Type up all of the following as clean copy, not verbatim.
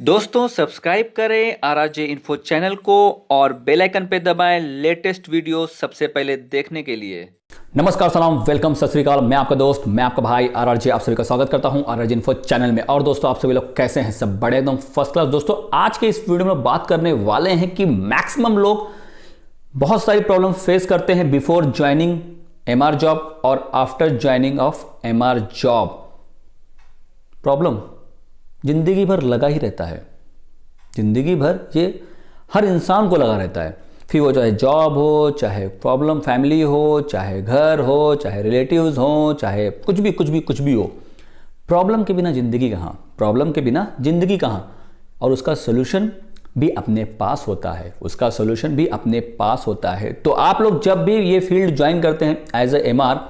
दोस्तों सब्सक्राइब करें आरआरजे info channel को और बेल आइकन पे दबाएं लेटेस्ट वीडियो सबसे पहले देखने के लिए। नमस्कार, सलाम, वेलकम, सत श्री अकाल। मैं आपका दोस्त, मैं आपका भाई आरआरजे आप सभी का स्वागत करता हूं आरआरजे इन्फो चैनल में। और दोस्तों, आप सभी लोग कैसे हैं? सब बड़े एकदम फर्स्ट क्लास। दोस्तों, आज के इस वीडियो में बात करने वाले हैं कि मैक्सिमम लोग बहुत सारी प्रॉब्लम फेस करते हैं बिफोर ज्वाइनिंग एमआर जॉब और after joining of MR job. Problem जिंदगी भर लगा ही रहता है, जिंदगी भर ये हर इंसान को लगा रहता है। फिर वो चाहे जॉब हो, चाहे प्रॉब्लम फैमिली हो, चाहे घर हो, चाहे रिलेटिव्स हो, चाहे कुछ भी हो। प्रॉब्लम के बिना जिंदगी कहाँ, प्रॉब्लम के बिना जिंदगी कहाँ। और उसका सोल्यूशन भी अपने पास होता है, उसका सोल्यूशन भी अपने पास होता है। तो आप लोग जब भी ये फील्ड ज्वाइन करते हैं एज ए एमआर,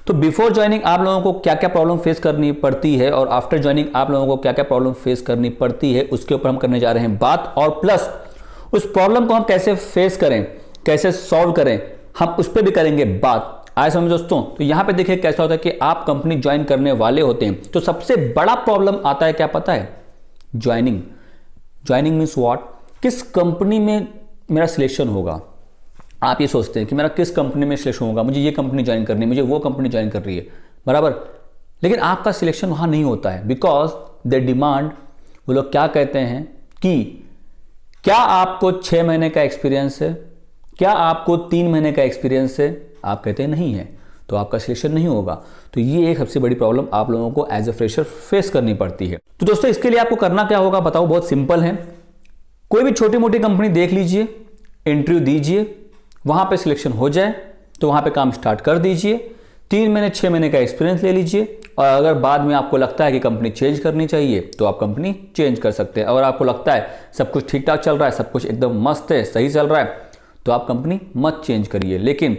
तो बिफोर ज्वाइनिंग आप लोगों को क्या क्या प्रॉब्लम फेस करनी पड़ती है और आफ्टर ज्वाइनिंग आप लोगों को क्या क्या प्रॉब्लम फेस करनी पड़ती है, उसके ऊपर हम करने जा रहे हैं बात। और प्लस उस प्रॉब्लम को हम कैसे फेस करें, कैसे सॉल्व करें, हम उस पर भी करेंगे बात। आए समझ दोस्तों? तो यहां पे देखिए कैसा होता है कि आप कंपनी ज्वाइन करने वाले होते हैं तो सबसे बड़ा प्रॉब्लम आता है, क्या पता है? ज्वाइनिंग। Joining means what? किस कंपनी में मेरा सिलेक्शन होगा। आप ये सोचते हैं कि मेरा किस कंपनी में सिलेक्शन होगा, मुझे ये कंपनी ज्वाइन करनी है, मुझे वो कंपनी ज्वाइन कर रही है, बराबर। लेकिन आपका सिलेक्शन वहाँ नहीं होता है बिकॉज दे डिमांड, वो लोग क्या कहते हैं कि क्या आपको 6 महीने का एक्सपीरियंस है, क्या आपको 3 महीने का एक्सपीरियंस है। आप कहते हैं नहीं है, तो आपका सिलेक्शन नहीं होगा। तो ये एक सबसे बड़ी प्रॉब्लम आप लोगों को एज ए फ्रेशर फेस करनी पड़ती है। तो दोस्तों, इसके लिए आपको करना क्या होगा बताओ? बहुत सिंपल है। कोई भी छोटी मोटी कंपनी देख लीजिए, इंटरव्यू दीजिए, वहां पे सिलेक्शन हो जाए तो वहां पे काम स्टार्ट कर दीजिए। 3 महीने 6 महीने का एक्सपीरियंस ले लीजिए। और अगर बाद में आपको लगता है कि कंपनी चेंज करनी चाहिए तो आप कंपनी चेंज कर सकते हैं। और आपको लगता है सब कुछ ठीक ठाक चल रहा है, सब कुछ एकदम मस्त है, सही चल रहा है, तो आप कंपनी मत चेंज करिए। लेकिन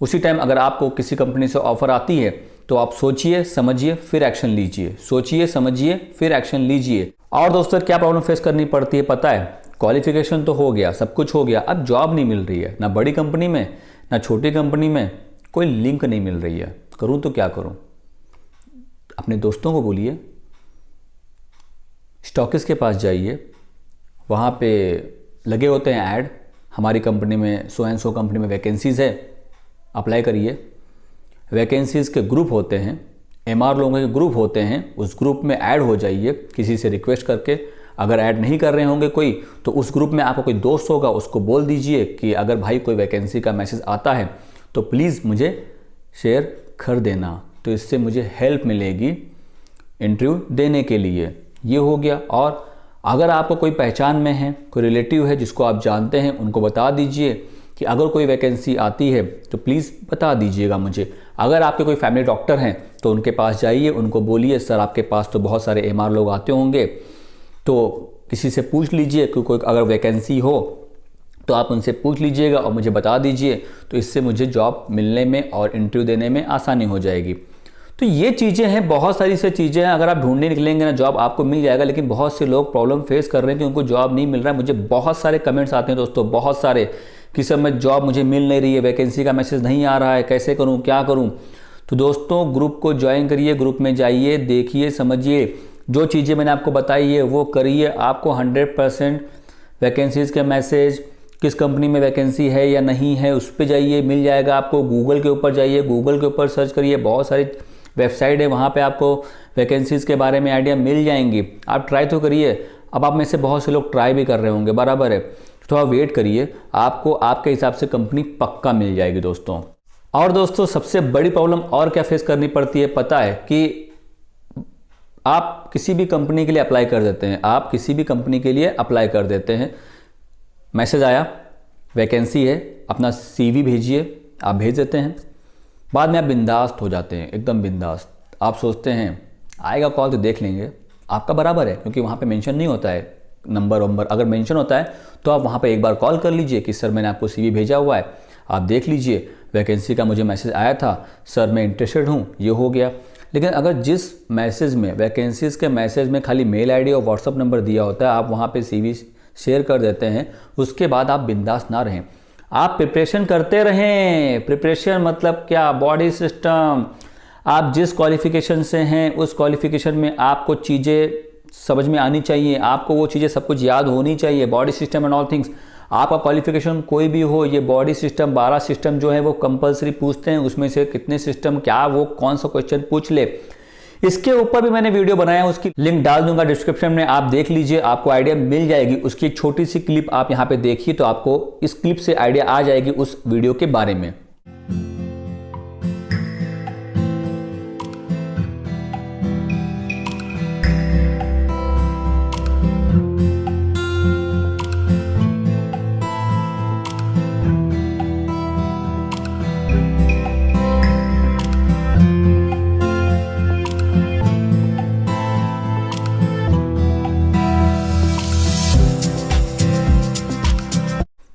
उसी टाइम अगर आपको किसी कंपनी से ऑफर आती है तो आप सोचिए समझिए फिर एक्शन लीजिए, सोचिए समझिए फिर एक्शन लीजिए। और दोस्तों, क्या प्रॉब्लम फेस करनी पड़ती है पता है? क्वालिफिकेशन तो हो गया, सब कुछ हो गया, अब जॉब नहीं मिल रही है, ना बड़ी कंपनी में ना छोटी कंपनी में, कोई लिंक नहीं मिल रही है। करूं तो क्या करूं? अपने दोस्तों को बोलिए, स्टॉकिस्ट के पास जाइए, वहाँ पे लगे होते हैं ऐड, हमारी कंपनी में सो एंड सो कंपनी में वैकेंसीज़ है, अप्लाई करिए। वैकेंसीज़ के ग्रुप होते हैं, एमआर लोगों के ग्रुप होते हैं, उस ग्रुप में ऐड हो जाइए किसी से रिक्वेस्ट करके। अगर ऐड नहीं कर रहे होंगे कोई, तो उस ग्रुप में आपका कोई दोस्त होगा, उसको बोल दीजिए कि अगर भाई कोई वैकेंसी का मैसेज आता है तो प्लीज़ मुझे शेयर कर देना, तो इससे मुझे हेल्प मिलेगी इंटरव्यू देने के लिए। ये हो गया। और अगर आपको कोई पहचान में है, कोई रिलेटिव है जिसको आप जानते हैं, उनको बता दीजिए कि अगर कोई वैकेंसी आती है तो प्लीज़ बता दीजिएगा मुझे। अगर आपके कोई फैमिली डॉक्टर हैं तो उनके पास जाइए, उनको बोलिए सर आपके पास तो बहुत सारे एमआर लोग आते होंगे, तो किसी से पूछ लीजिए कि कोई अगर वैकेंसी हो तो आप उनसे पूछ लीजिएगा और मुझे बता दीजिए। तो इससे मुझे जॉब मिलने में और इंटरव्यू देने में आसानी हो जाएगी। तो ये चीज़ें हैं, बहुत सारी से चीज़ें हैं। अगर आप ढूंढने निकलेंगे ना, जॉब आपको मिल जाएगा। लेकिन बहुत से लोग प्रॉब्लम फेस कर रहे हैं कि उनको जॉब नहीं मिल रहा है। मुझे बहुत सारे कमेंट्स आते हैं दोस्तों, बहुत सारे, कि सर मैं जॉब मुझे मिल नहीं रही है, वैकेंसी का मैसेज नहीं आ रहा है, कैसे करूँ, क्या करूँ। तो दोस्तों, ग्रुप को ज्वाइन करिए, ग्रुप में जाइए, देखिए समझिए, जो चीज़ें मैंने आपको बताई है वो करिए। आपको 100% वैकेंसीज़ के मैसेज, किस कंपनी में वैकेंसी है या नहीं है, उस पर जाइए, मिल जाएगा आपको। गूगल के ऊपर जाइए, गूगल के ऊपर सर्च करिए, बहुत सारी वेबसाइट है, वहाँ पे आपको वैकेंसीज़ के बारे में आइडिया मिल जाएंगी। आप ट्राई तो करिए। अब आप में से बहुत से लोग ट्राई भी कर रहे होंगे, बराबर है, थोड़ा वेट करिए, आपको आपके हिसाब से कंपनी पक्का मिल जाएगी दोस्तों। और दोस्तों, सबसे बड़ी प्रॉब्लम और क्या फेस करनी पड़ती है पता है? कि आप किसी भी कंपनी के लिए अप्लाई कर देते हैं, आप किसी भी कंपनी के लिए अप्लाई कर देते हैं, मैसेज आया, वैकेंसी है, अपना सीवी भेजिए, आप भेज देते हैं। बाद में आप बिंदास्त हो जाते हैं, एकदम बिंदास्त। आप सोचते हैं आएगा कॉल तो देख लेंगे, आपका बराबर है, क्योंकि वहाँ पे मेंशन नहीं होता है नंबर वंबर। अगर मेंशन होता है तो आप वहाँ पे एक बार कॉल कर लीजिए कि सर मैंने आपको सीवी भेजा हुआ है, आप देख लीजिए, वैकेंसी का मुझे मैसेज आया था, सर मैं इंटरेस्टेड हूँ, ये हो गया। लेकिन अगर जिस मैसेज में, वैकेंसीज़ के मैसेज में खाली मेल आईडी और व्हाट्सअप नंबर दिया होता है, आप वहाँ पे सीवी शेयर कर देते हैं, उसके बाद आप बिंदास ना रहें, आप प्रिपरेशन करते रहें। प्रिपरेशन मतलब क्या? Body system. आप जिस क्वालिफिकेशन से हैं उस क्वालिफिकेशन में आपको चीज़ें समझ में आनी चाहिए, आपको वो चीज़ें सब कुछ याद होनी चाहिए, body system and all things. आपका क्वालिफिकेशन कोई भी हो, ये बॉडी सिस्टम 12 सिस्टम जो है वो कंपलसरी पूछते हैं, उसमें से कितने सिस्टम क्या, वो कौन सा क्वेश्चन पूछ ले, इसके ऊपर भी मैंने वीडियो बनाया, उसकी लिंक डाल दूंगा डिस्क्रिप्शन में, आप देख लीजिए, आपको आइडिया मिल जाएगी। उसकी एक छोटी सी क्लिप आप यहाँ पे देखिए तो आपको इस क्लिप से आइडिया आ जाएगी उस वीडियो के बारे में।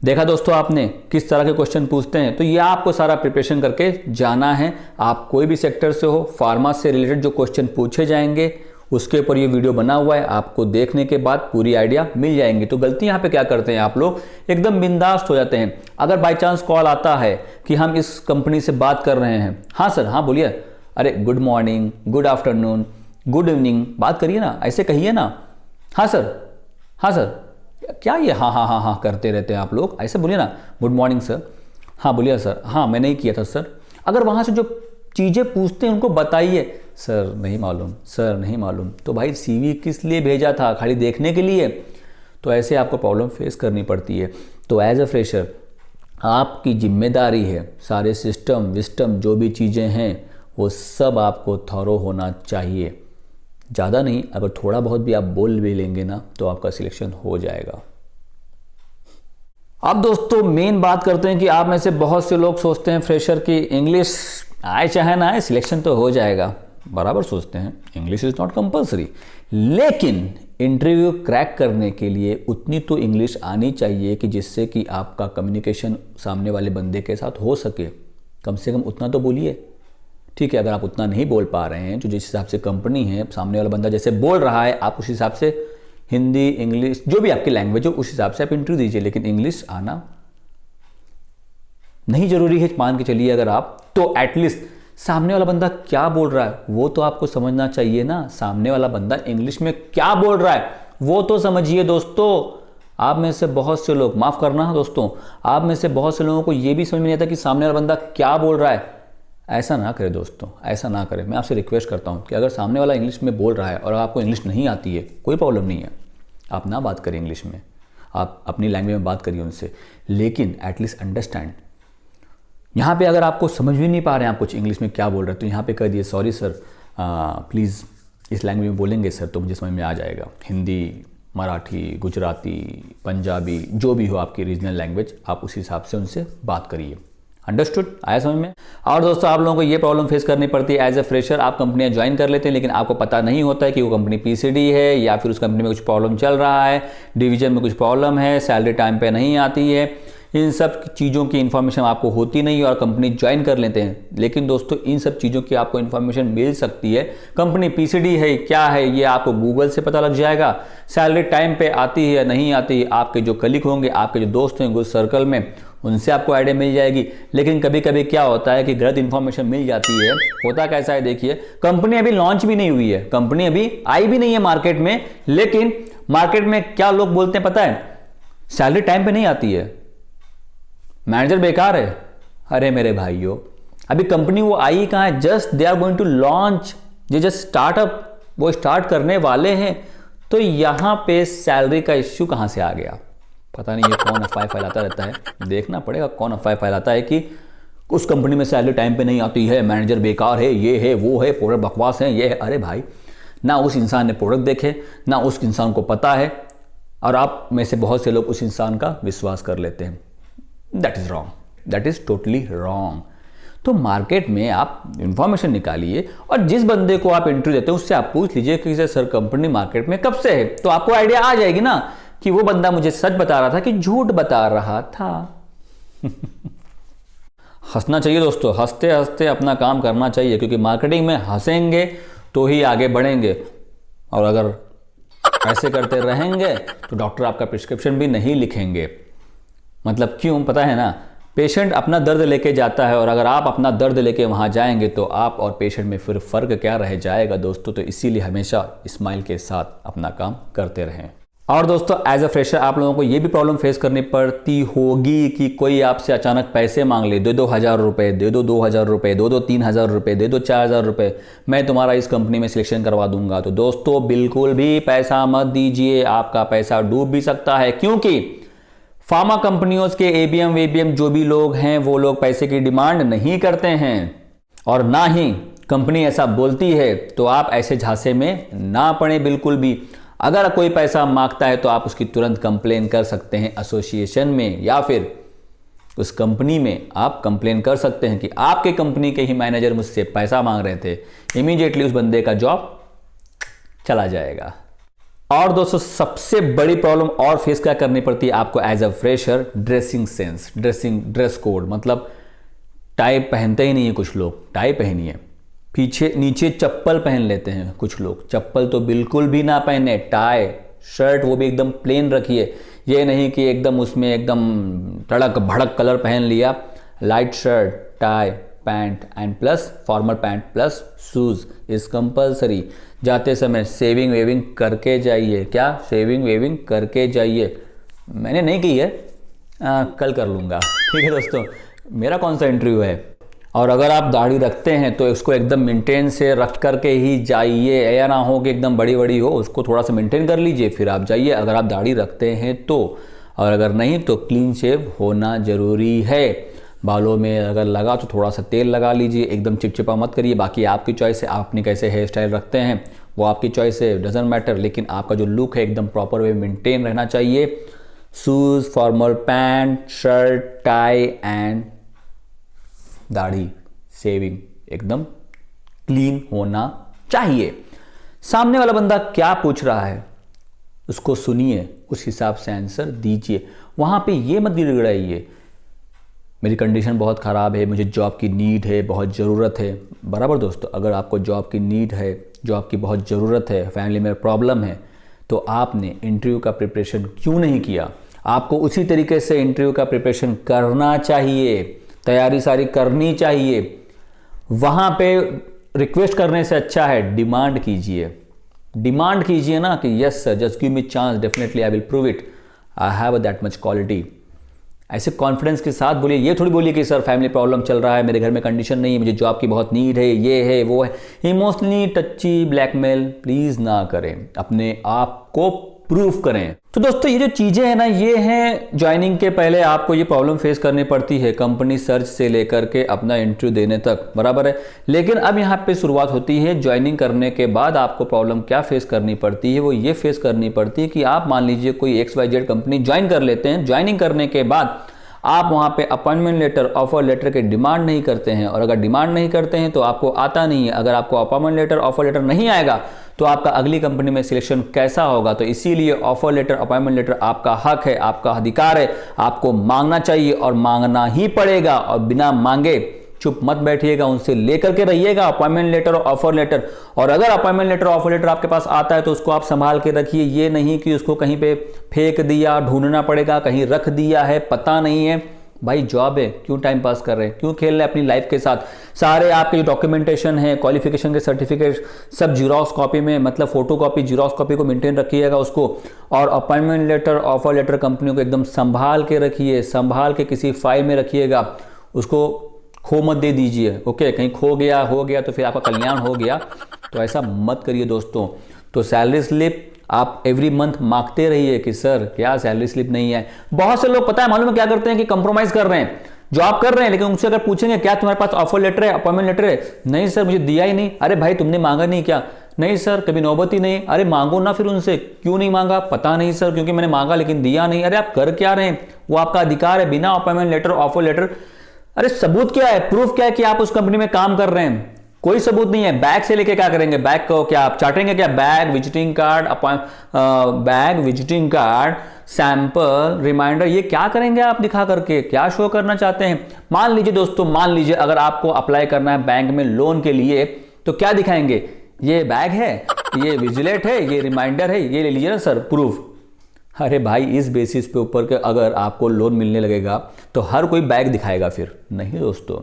देखा दोस्तों आपने किस तरह के क्वेश्चन पूछते हैं, तो ये आपको सारा प्रिपरेशन करके जाना है। आप कोई भी सेक्टर से हो, फार्मा से रिलेटेड जो क्वेश्चन पूछे जाएंगे उसके ऊपर ये वीडियो बना हुआ है, आपको देखने के बाद पूरी आइडिया मिल जाएंगी। तो गलती यहाँ पे क्या करते हैं आप लोग, एकदम बिंदास हो जाते हैं। अगर बाई चांस कॉल आता है कि हम इस कंपनी से बात कर रहे हैं, हाँ सर, हाँ बोलिए, अरे good morning, good afternoon, good evening, बात करिए ना, ऐसे कहिए ना, हाँ सर, हाँ सर, क्या ये हाँ हाँ हाँ हाँ करते रहते हैं आप लोग, ऐसे बोलिए ना, गुड मॉर्निंग सर, हाँ बोलिए सर, हाँ मैंने ही किया था सर। अगर वहाँ से जो चीज़ें पूछते हैं उनको बताइए, सर नहीं मालूम, सर नहीं मालूम, तो भाई सीवी किस लिए भेजा था, खाली देखने के लिए? तो ऐसे आपको प्रॉब्लम फेस करनी पड़ती है। तो एज अ फ्रेशर आपकी जिम्मेदारी है, सारे सिस्टम विस्टम जो भी चीज़ें हैं वो सब आपको थॉरो होना चाहिए। ज़्यादा नहीं, अगर थोड़ा बहुत भी आप बोल भी लेंगे ना तो आपका सिलेक्शन हो जाएगा। अब दोस्तों मेन बात करते हैं कि आप में से बहुत से लोग सोचते हैं फ्रेशर की इंग्लिश आए चाहे ना आए सिलेक्शन तो हो जाएगा, बराबर सोचते हैं, इंग्लिश इज़ नॉट कंपल्सरी। लेकिन इंटरव्यू क्रैक करने के लिए उतनी तो इंग्लिश आनी चाहिए कि जिससे कि आपका कम्युनिकेशन सामने वाले बंदे के साथ हो सके, कम से कम उतना तो बोलिए। ठीक है, अगर आप उतना नहीं बोल पा रहे हैं, जो जिस हिसाब से कंपनी है, सामने वाला बंदा जैसे बोल रहा है, आप उस हिसाब से हिंदी इंग्लिश जो भी आपकी लैंग्वेज हो उस हिसाब से आप इंटरव्यू दीजिए। लेकिन इंग्लिश आना नहीं जरूरी है, मान के चलिए अगर आप, तो एटलीस्ट सामने वाला बंदा क्या बोल रहा है वो तो आपको समझना चाहिए ना। सामने वाला बंदा इंग्लिश में क्या बोल रहा है वो तो समझिए दोस्तों। आप में से बहुत से लोग, माफ करना दोस्तों, आप में से बहुत से लोगों को यह भी समझ में नहीं आता कि सामने वाला बंदा क्या बोल रहा है। ऐसा ना करें दोस्तों, ऐसा ना करें। मैं आपसे रिक्वेस्ट करता हूं कि अगर सामने वाला इंग्लिश में बोल रहा है और आपको इंग्लिश नहीं आती है, कोई प्रॉब्लम नहीं है, आप ना बात करें इंग्लिश में, आप अपनी लैंग्वेज में बात करिए उनसे, लेकिन एटलीस्ट अंडरस्टैंड। यहाँ पे अगर आपको समझ भी नहीं पा रहे हैं आप कुछ इंग्लिश में क्या बोल रहे हैं, तो यहाँ पे कह दिए सॉरी सर, प्लीज़ इस लैंग्वेज में बोलेंगे सर तो मुझे समझ में आ जाएगा। हिंदी, मराठी, गुजराती, पंजाबी, जो भी हो आपकी रीजनल लैंग्वेज, आप उस हिसाब से उनसे बात करिए। अंडरस्टूड, आया समझ में? और दोस्तों आप लोगों को ये प्रॉब्लम फेस करनी पड़ती है एज ए फ्रेशर, आप कंपनियां ज्वाइन कर लेते हैं लेकिन आपको पता नहीं होता है कि वो कंपनी पीसीडी है या फिर उस कंपनी में कुछ प्रॉब्लम चल रहा है, डिवीजन में कुछ प्रॉब्लम है, सैलरी टाइम पे नहीं आती है, इन सब चीज़ों की इन्फॉर्मेशन आपको होती नहीं और कंपनी ज्वाइन कर लेते हैं। लेकिन दोस्तों इन सब चीज़ों की आपको इन्फॉर्मेशन मिल सकती है, कंपनी पीसीडी है क्या है ये आपको गूगल से पता लग जाएगा, सैलरी टाइम पे आती है या नहीं आती है, आपके जो कलीग होंगे, आपके जो दोस्त हैं गुड सर्कल में, उनसे आपको आइडिया मिल जाएगी। लेकिन कभी कभी क्या होता है कि गलत इन्फॉर्मेशन मिल जाती है। होता कैसा है देखिए, कंपनी अभी लॉन्च भी नहीं हुई है, कंपनी अभी आई भी नहीं है मार्केट में, लेकिन मार्केट में क्या लोग बोलते हैं पता है, सैलरी टाइम पे नहीं आती है, मैनेजर बेकार है। अरे मेरे भाइयों, अभी कंपनी वो आई कहाँ है, just they are going to launch, ये जस्ट स्टार्टअप वो स्टार्ट करने वाले हैं, तो यहां पे सैलरी का इश्यू कहां से आ गया पता नहीं। ये कौन अफवाह फैलाता रहता है, देखना पड़ेगा कौन अफवाह फैलाता है कि उस कंपनी में सैलरी टाइम पे नहीं आती है, मैनेजर बेकार है, ये है वो है, प्रोडक्ट बकवास है, ये है। अरे भाई, ना उस इंसान ने प्रोडक्ट देखे, ना उस इंसान को पता है, और आप में से बहुत से लोग उस इंसान का विश्वास कर लेते हैं। That is wrong, that is totally wrong. तो मार्केट में आप इंफॉर्मेशन निकालिए और जिस बंदे को आप इंटरव्यू देते हैं उससे आप पूछ लीजिए कि सर कंपनी मार्केट में कब से है, तो आपको आइडिया आ जाएगी ना कि वो बंदा मुझे सच बता रहा था कि झूठ बता रहा था। हंसना चाहिए दोस्तों, हंसते हंसते अपना काम करना चाहिए, क्योंकि मार्केटिंग में हंसेंगे तो ही आगे बढ़ेंगे, और अगर ऐसे करते रहेंगे तो डॉक्टर आपका प्रिस्क्रिप्शन भी नहीं लिखेंगे। मतलब क्यों पता है ना, पेशेंट अपना दर्द लेके जाता है और अगर आप अपना दर्द लेके वहाँ जाएंगे तो आप और पेशेंट में फिर फ़र्क क्या रह जाएगा दोस्तों। तो इसीलिए हमेशा स्माइल के साथ अपना काम करते रहें। और दोस्तों एज अ फ्रेशर आप लोगों को ये भी प्रॉब्लम फेस करनी पड़ती होगी कि कोई आपसे अचानक पैसे मांग ले, दे दो 1000 रुपये, दे दो 2000 रुपये, दे दो 3000 रुपये, दे दो 4000 रुपये, मैं तुम्हारा इस कंपनी में सिलेक्शन करवा दूंगा। तो दोस्तों बिल्कुल भी पैसा मत दीजिए, आपका पैसा डूब भी सकता है, क्योंकि फार्मा कंपनियों के एबीएम वेबीएम जो भी लोग हैं वो लोग पैसे की डिमांड नहीं करते हैं और ना ही कंपनी ऐसा बोलती है। तो आप ऐसे झांसे में ना पड़े बिल्कुल भी। अगर कोई पैसा मांगता है तो आप उसकी तुरंत कंप्लेन कर सकते हैं एसोसिएशन में, या फिर उस कंपनी में आप कंप्लेन कर सकते हैं कि आपके कंपनी के ही मैनेजर मुझसे पैसा मांग रहे थे। इमीडिएटली उस बंदे का जॉब चला जाएगा। और दोस्तों सबसे बड़ी प्रॉब्लम और फेस क्या करनी पड़ती है आपको as a fresher, dressing sense, dress code. मतलब टाई पहनते ही नहीं है कुछ लोग, टाई पहनिए, पीछे नीचे चप्पल पहन लेते हैं कुछ लोग, चप्पल तो बिल्कुल भी ना पहने, टाई शर्ट वो भी एकदम प्लेन रखिए। ये नहीं कि एकदम उसमें एकदम तड़क भड़क कलर पहन लिया। Light shirt, tie, pant and plus formal pant plus shoes is compulsory. जाते समय सेविंग वेविंग करके जाइए। क्या शेविंग वेविंग करके जाइए? मैंने नहीं की है, कल कर लूँगा। ठीक है दोस्तों, मेरा कौन सा इंटरव्यू है। और अगर आप दाढ़ी रखते हैं तो इसको एकदम मेंटेन से रख करके ही जाइए, या ना हो कि एकदम बड़ी बड़ी हो, उसको थोड़ा सा मेंटेन कर लीजिए फिर आप जाइए अगर आप दाढ़ी रखते हैं तो। और अगर नहीं तो क्लीन शेव होना ज़रूरी है। बालों में अगर लगा तो थोड़ा सा तेल लगा लीजिए, एकदम चिपचिपा मत करिए। बाकी आपकी चॉइस है, आप अपनी कैसे हेयर स्टाइल रखते हैं वो आपकी चॉइस है, डजेंट मैटर। लेकिन आपका जो लुक है एकदम प्रॉपर वे मेंटेन रहना चाहिए। Shoes, formal pant, shirt, tie and दाढ़ी, शेविंग एकदम क्लीन होना चाहिए। सामने वाला बंदा क्या पूछ रहा है उसको सुनिए, उस हिसाब से आंसर दीजिए। वहाँ पे ये मत गिड़गिड़ाइए, मेरी कंडीशन बहुत ख़राब है, मुझे जॉब की नीड है, बहुत ज़रूरत है। बराबर दोस्तों, अगर आपको जॉब की नीड है, जॉब की बहुत ज़रूरत है, फैमिली में प्रॉब्लम है, तो आपने इंटरव्यू का प्रिपरेशन क्यों नहीं किया? आपको उसी तरीके से इंटरव्यू का प्रिपरेशन करना चाहिए, तैयारी सारी करनी चाहिए। वहाँ पे रिक्वेस्ट करने से अच्छा है डिमांड कीजिए। डिमांड कीजिए ना कि yes sir, just give me chance, definitely I will prove it, I have that much quality. ऐसे कॉन्फिडेंस के साथ बोलिए। ये थोड़ी बोलिए कि सर फैमिली प्रॉब्लम चल रहा है, मेरे घर में कंडीशन नहीं है, मुझे जॉब की बहुत नीड है, ये है वो है। इमोशनली टची ब्लैकमेल प्लीज़ ना करें, अपने आप को प्रूफ करें। तो दोस्तों ये जो चीज़ें हैं ना, ये हैं ज्वाइनिंग के पहले आपको ये प्रॉब्लम फेस करनी पड़ती है, कंपनी सर्च से लेकर के अपना इंटरव्यू देने तक, बराबर है। लेकिन अब यहाँ पे शुरुआत होती है ज्वाइनिंग करने के बाद आपको प्रॉब्लम क्या फेस करनी पड़ती है। वो ये फेस करनी पड़ती है कि आप मान लीजिए कोई XYZ कंपनी ज्वाइन कर लेते हैं। ज्वाइनिंग करने के बाद आप वहाँ पे अपॉइंटमेंट लेटर, ऑफर लेटर के डिमांड नहीं करते हैं। और अगर डिमांड नहीं करते हैं तो आपको आता नहीं है। अगर आपको अपॉइंटमेंट लेटर, ऑफर लेटर नहीं आएगा तो आपका अगली कंपनी में सिलेक्शन कैसा होगा? तो इसीलिए ऑफर लेटर, अपॉइंटमेंट लेटर आपका हक है, आपका अधिकार है, आपको मांगना चाहिए और मांगना ही पड़ेगा। और बिना मांगे चुप मत बैठिएगा, उनसे लेकर के रहिएगा अपॉइंटमेंट लेटर और ऑफर लेटर। और अगर अपॉइंटमेंट लेटर, ऑफर लेटर आपके पास आता है तो उसको आप संभाल के रखिए। ये नहीं कि उसको कहीं पे फेंक दिया, ढूंढना पड़ेगा, कहीं रख दिया है, पता नहीं है। भाई जॉब है, क्यों टाइम पास कर रहे हैं, क्यों खेल रहे हैं अपनी लाइफ के साथ? सारे आपके जो डॉक्यूमेंटेशन है, क्वालिफिकेशन के सर्टिफिकेट सब जीरोक्स कॉपी में, मतलब फोटो कॉपी, जीरोक्स कॉपी को मेंटेन रखिएगा उसको। और अपॉइंटमेंट लेटर, ऑफर लेटर कंपनियों को एकदम संभाल के रखिए, संभाल के किसी फाइल में रखिएगा, उसको खो मत दे दीजिए। ओके, कहीं खो गया, हो गया तो फिर आपका कल्याण हो गया, तो ऐसा मत करिए दोस्तों। तो सैलरी स्लिप आप एवरी मंथ मांगते रहिए कि सर क्या सैलरी स्लिप नहीं है। बहुत से लोग पता है मालूम है क्या करते हैं कि कंप्रोमाइज कर रहे हैं, जॉब कर रहे हैं, लेकिन उनसे अगर पूछेंगे क्या तुम्हारे पास ऑफर लेटर है, अपॉइंटमेंट लेटर है? नहीं सर मुझे दिया ही नहीं। अरे भाई तुमने मांगा नहीं क्या? नहीं सर कभी नौबत ही नहीं। अरे मांगो ना फिर उनसे, क्यों नहीं मांगा? पता नहीं सर, क्योंकि मैंने मांगा लेकिन दिया नहीं। अरे आप कर क्या रहे हैं? वो आपका अधिकार है, बिना अपॉइंटमेंट लेटर, ऑफर लेटर। अरे सबूत क्या है, प्रूफ क्या है कि आप उस कंपनी में काम कर रहे हैं? कोई सबूत नहीं है। बैग से लेके क्या करेंगे? बैग को क्या आप चाटेंगे क्या? Bag, visiting card, bag, visiting card, sample, reminder, ये क्या करेंगे आप दिखा करके? क्या शो करना चाहते हैं? मान लीजिए दोस्तों, मान लीजिए अगर आपको अप्लाई करना है बैंक में लोन के लिए, तो क्या दिखाएंगे? ये बैग है, ये विजिलेट है, ये रिमाइंडर है, ये ले लीजिए ना सर प्रूफ। अरे भाई, इस बेसिस पे ऊपर के अगर आपको लोन मिलने लगेगा तो हर कोई बैग दिखाएगा? फिर नहीं दोस्तों।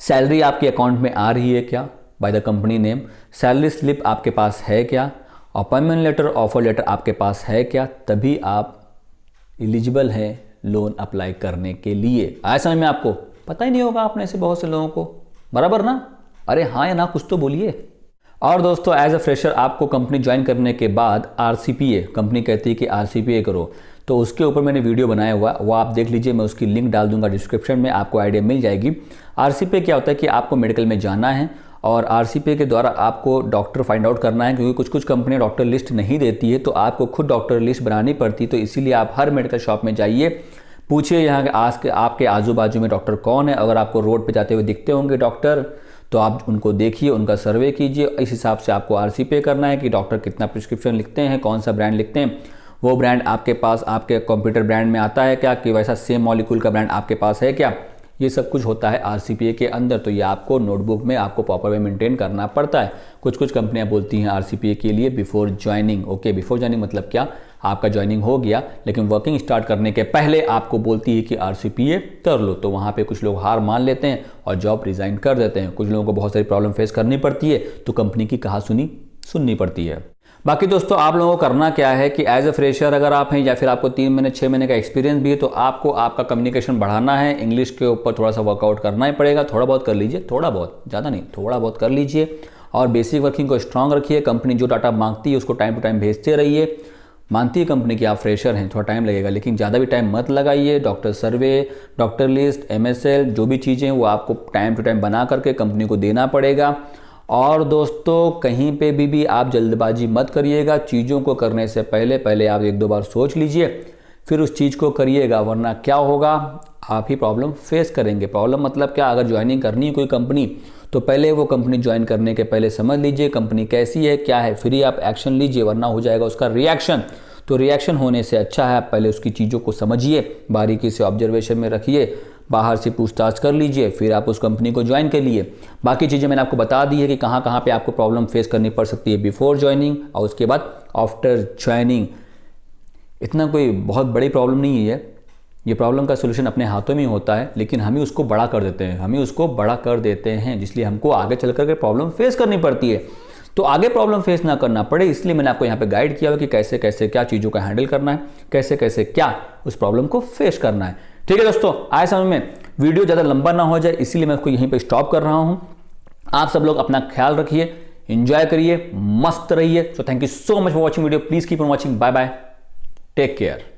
सैलरी आपके अकाउंट में आ रही है क्या by the company name, salary slip आपके पास है क्या, अपॉइंटमेंट लेटर, ऑफर लेटर आपके पास है क्या, तभी आप एलिजिबल हैं लोन अप्लाई करने के लिए। आया समझ में? आपको पता ही नहीं होगा, आपने ऐसे बहुत से लोगों को, बराबर ना? अरे हाँ या ना कुछ तो बोलिए। और दोस्तों, एज अ फ्रेशर आपको कंपनी ज्वाइन करने के बाद RCPA, कंपनी कहती है कि RCPA करो, तो उसके ऊपर मैंने वीडियो बनाया हुआ, वो आप देख लीजिए, मैं उसकी लिंक डाल दूंगा डिस्क्रिप्शन में, आपको आइडिया मिल जाएगी। RCPA क्या होता है कि आपको मेडिकल में जाना है और RCPA के द्वारा आपको डॉक्टर फाइंड आउट करना है, क्योंकि कुछ कुछ कंपनियां डॉक्टर लिस्ट नहीं देती है, तो आपको खुद डॉक्टर लिस्ट बनानी पड़ती है। तो इसीलिए आप हर मेडिकल शॉप में जाइए, पूछिए यहाँ के आपके आजू बाजू में डॉक्टर कौन है। अगर आपको रोड पे जाते हुए दिखते होंगे डॉक्टर, तो आप उनको देखिए, उनका सर्वे कीजिए। इस हिसाब से आपको RCPA करना है कि डॉक्टर कितना प्रिस्क्रिप्शन लिखते हैं, कौन सा ब्रांड लिखते हैं, वो ब्रांड आपके पास आपके कंप्यूटर ब्रांड में आता है क्या, कि वैसा सेम मॉलिक्यूल का ब्रांड आपके पास है क्या। ये सब कुछ होता है RCPA के अंदर। तो ये आपको नोटबुक में आपको प्रॉपर वे मेंटेन करना पड़ता है। कुछ कुछ कंपनियां बोलती हैं RCPA के लिए before joining. Okay, before joining मतलब क्या, आपका ज्वाइनिंग हो गया लेकिन वर्किंग स्टार्ट करने के पहले आपको बोलती है कि RCPA कर लो। तो वहाँ पे कुछ लोग हार मान लेते हैं और जॉब रिजाइन कर देते हैं। कुछ लोगों को बहुत सारी प्रॉब्लम फेस करनी पड़ती है, तो कंपनी की कहासुनी सुननी पड़ती है। बाकी दोस्तों, आप लोगों को करना क्या है कि एज अ फ्रेशर अगर आप हैं या फिर आपको 3 महीने 6 महीने का एक्सपीरियंस भी है, तो आपको आपका कम्युनिकेशन बढ़ाना है। इंग्लिश के ऊपर थोड़ा सा वर्कआउट करना ही पड़ेगा। थोड़ा बहुत कर लीजिए, थोड़ा बहुत, ज़्यादा नहीं, थोड़ा बहुत कर लीजिए। और बेसिक वर्किंग को स्ट्रांग रखिए। कंपनी जो डाटा मांगती है उसको टाइम टू टाइम भेजते रहिए। मानती है कंपनी कि आप फ्रेशर हैं, थोड़ा टाइम लगेगा, लेकिन ज़्यादा भी टाइम मत लगाइए। डॉक्टर सर्वे, डॉक्टर लिस्ट, MSL, जो भी चीज़ें वो आपको टाइम टू टाइम बना करके कंपनी को देना पड़ेगा। और दोस्तों, कहीं पे भी आप जल्दबाजी मत करिएगा। चीज़ों को करने से पहले आप 1-2 बार सोच लीजिए, फिर उस चीज़ को करिएगा, वरना क्या होगा, आप ही प्रॉब्लम फेस करेंगे। प्रॉब्लम मतलब क्या, अगर ज्वाइनिंग करनी है कोई कंपनी, तो पहले वो कंपनी ज्वाइन करने के पहले समझ लीजिए कंपनी कैसी है, क्या है, फिर ही आप एक्शन लीजिए, वरना हो जाएगा उसका रिएक्शन। तो रिएक्शन होने से अच्छा है आप पहले उसकी चीज़ों को समझिए, बारीकी से ऑब्जर्वेशन में रखिए, बाहर से पूछताछ कर लीजिए, फिर आप उस कंपनी को ज्वाइन कर लिए। बाकी चीज़ें मैंने आपको बता दी है कि कहाँ कहाँ पे आपको प्रॉब्लम फेस करनी पड़ सकती है बिफोर ज्वाइनिंग और उसके बाद आफ्टर ज्वाइनिंग। इतना कोई बहुत बड़ी प्रॉब्लम नहीं है, ये प्रॉब्लम का सोल्यूशन अपने हाथों में ही होता है, लेकिन हम ही उसको बड़ा कर देते हैं, जिसलिए हमको आगे चल कर के प्रॉब्लम फेस करनी पड़ती है। तो आगे प्रॉब्लम फेस ना करना पड़े, इसलिए मैंने आपको यहाँ पे गाइड किया हुआ कि कैसे कैसे क्या चीज़ों का हैंडल करना है, कैसे कैसे क्या उस प्रॉब्लम को फेस करना है। ठीक है दोस्तों, आए समझ में। वीडियो ज़्यादा लंबा ना हो जाए इसीलिए मैं उसको यहीं पे स्टॉप कर रहा हूँ। आप सब लोग अपना ख्याल रखिए, एंजॉय करिए, मस्त रहिए। So thank you so much for watching video. Please keep on watching. Bye bye, take care.